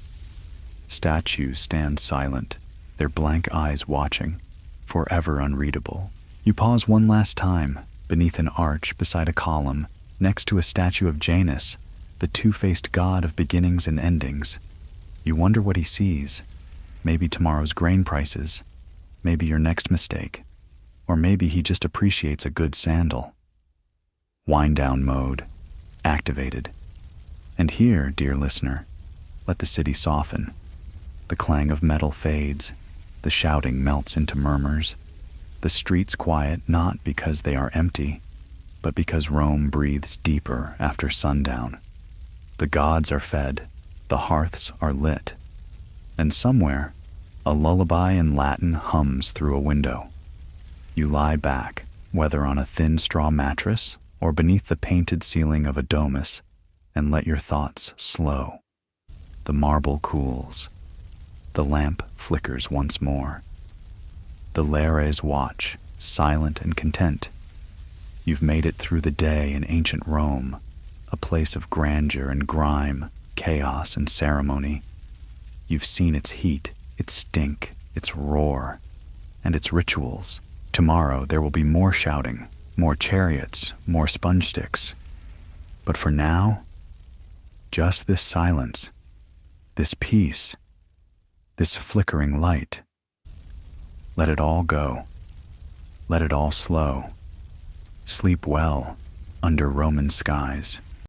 Statues stand silent, their blank eyes watching, forever unreadable. You pause one last time, beneath an arch beside a column, next to a statue of Janus, the two-faced god of beginnings and endings. You wonder what he sees. Maybe tomorrow's grain prices, maybe your next mistake, or maybe he just appreciates a good sandal. Wind down mode, activated. And here, dear listener, let the city soften. The clang of metal fades, the shouting melts into murmurs. The streets quiet not because they are empty, but because Rome breathes deeper after sundown. The gods are fed, the hearths are lit, and somewhere, a lullaby in Latin hums through a window. You lie back, whether on a thin straw mattress or beneath the painted ceiling of a domus, and let your thoughts slow. The marble cools. The lamp flickers once more. The Lares watch, silent and content. You've made it through the day in ancient Rome, a place of grandeur and grime, chaos and ceremony. You've seen its heat, its stink, its roar, and its rituals. Tomorrow there will be more shouting, more chariots, more sponge sticks. But for now, just this silence, this peace, this flickering light. Let it all go. Let it all slow. Sleep well, under Roman skies.